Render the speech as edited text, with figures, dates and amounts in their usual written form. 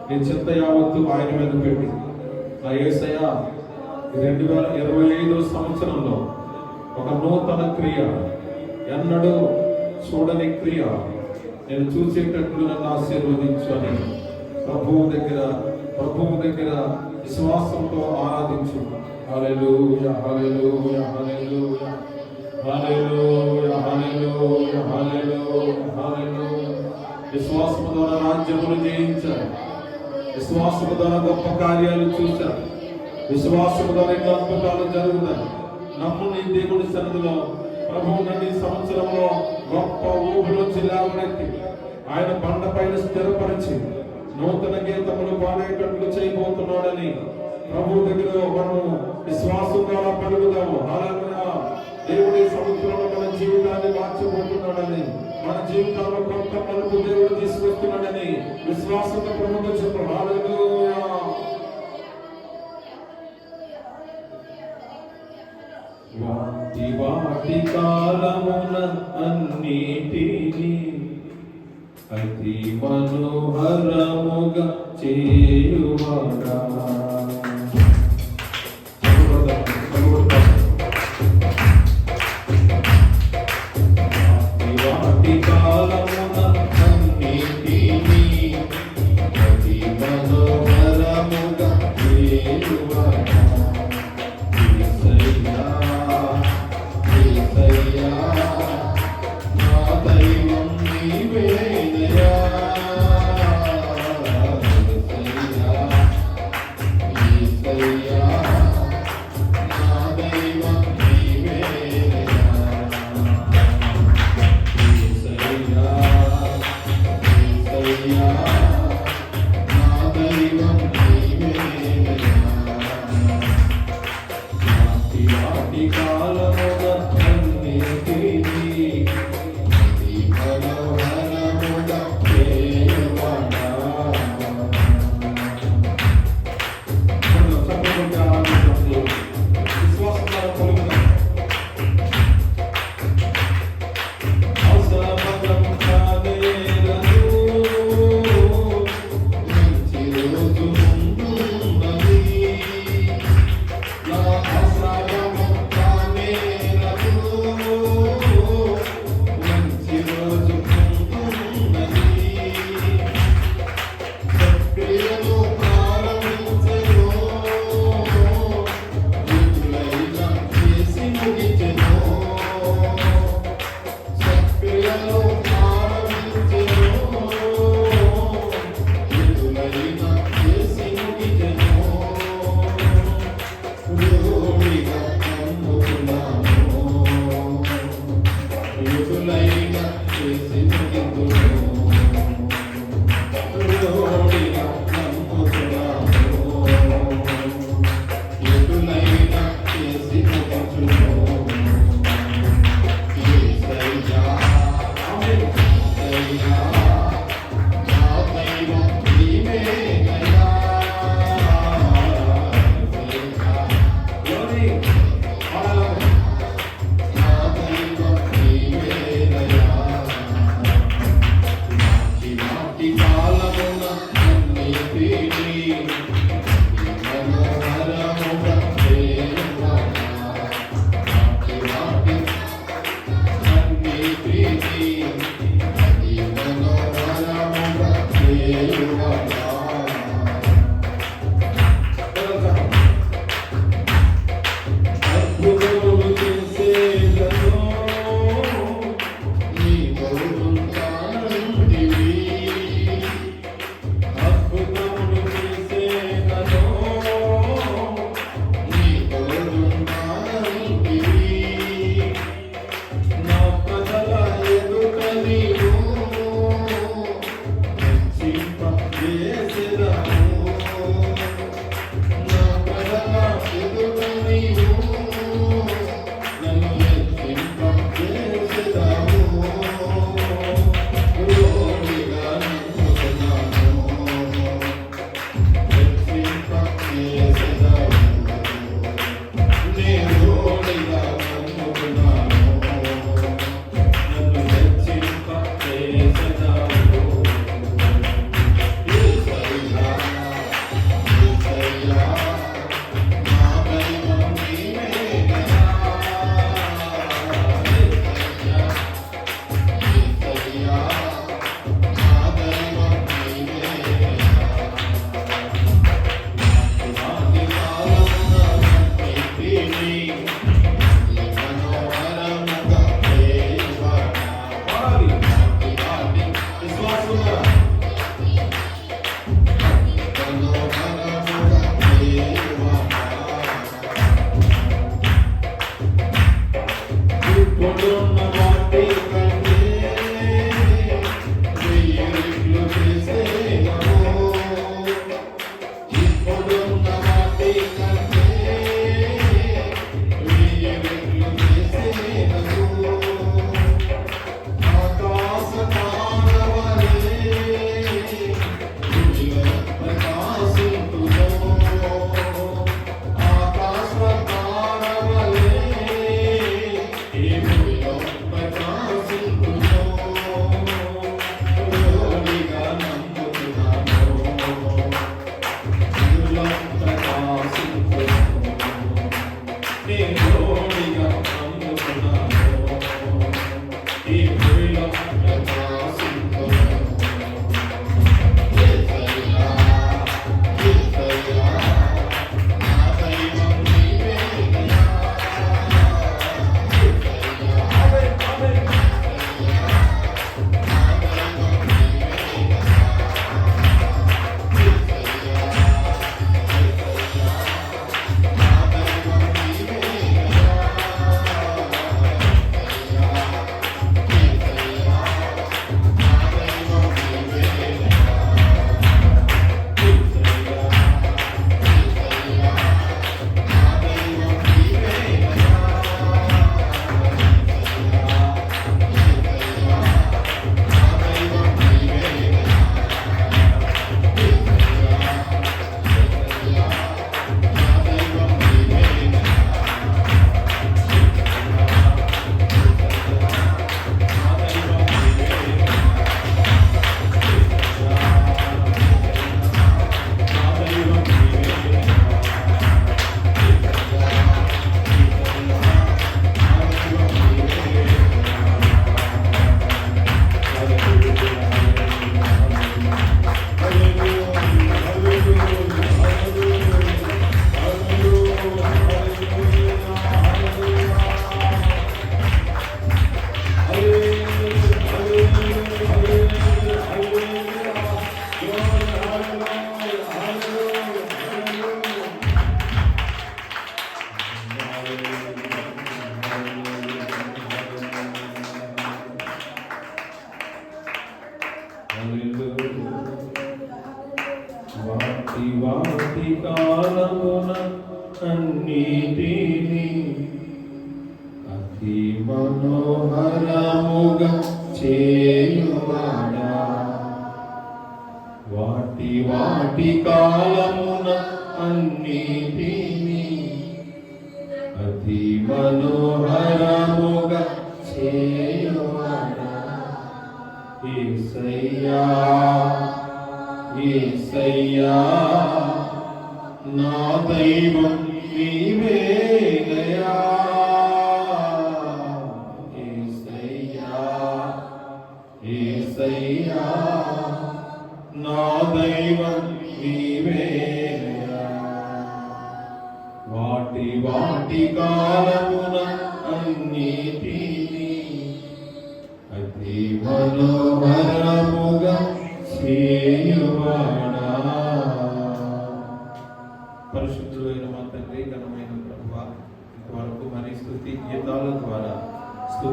నీ చింత యావత్తు ఆయన మీద పెట్టి నా యేసయ్య 2025 సంవత్సరంలో ఒక నూతన క్రియ, ఎన్నడూ చూడని క్రియ నేను చూసేటట్లు నన్ను ఆశీర్వదించు అని ప్రభువు దగ్గర విశ్వాసంతో ఆరాధించు. హల్లెలూయా హల్లెలూయా హల్లెలూయా హల్లెలూయా హల్లెలూయా హల్లెలూయా హల్లెలూయా. విశ్వాసము ద్వారా రాజ్యములు జయించారు, విశ్వాసము ద్వారా గొప్ప కార్యాలు చూశారు, విశ్వాసము ద్వారా ఎన్నో అద్భుతాలు జరుగుతాయి. నమ్ముని దేవుని సన్నిధిలో ప్రభువు నన్ను ఈ సంవత్సరంలో గొప్ప ఊపిలోంచి లేవనెత్తి ఆయన బండ పైన స్థిరపరిచి నూతన గీతములు పాడేటట్లు చేయబోతున్నాడని ప్రభు దగ్గర మనం విశ్వాసం ద్వారా పెరుగుదాము. హల్లెలూయా. దేవుడి సంవత్సరంలో మన జీవితాన్ని మార్చబోతున్నాడని, మన జీవితంలో కొత్త మలుపు దేవుడు తీసుకొస్తున్నాడని విశ్వాసంతో ప్రభుత్వం చెప్పారు. హల్లెలూయా. వాటి కాలమున అన్నిటినీ అతి మనోహరముగా చేయువాడా. వాటి కాలమున అన్నిటినీ అతి మనోహరముగా చేయువాడా. వాటి కాలమున అన్నిటిని అతి మనోహరముగా చేయువాడా. వాటి కాలమున అన్నిటిని అతి మనోహరముగా చేయువాడా. యేసయ్యా యేసయ్యా నా దైవం నీవేనయ్యా. యేసయ్యా యేసయ్యా నా దైవం నీవేనయ్యా. వాటి కాలమున అన్నిటిని అతి మనోహరముగా చేయువాడా. పరిశుద్ధులైన మా తండ్రి, ఘనమైన ప్రభువా, ఇంతవరకు మరి స్తుతి గీతాల ద్వారా స్తుతి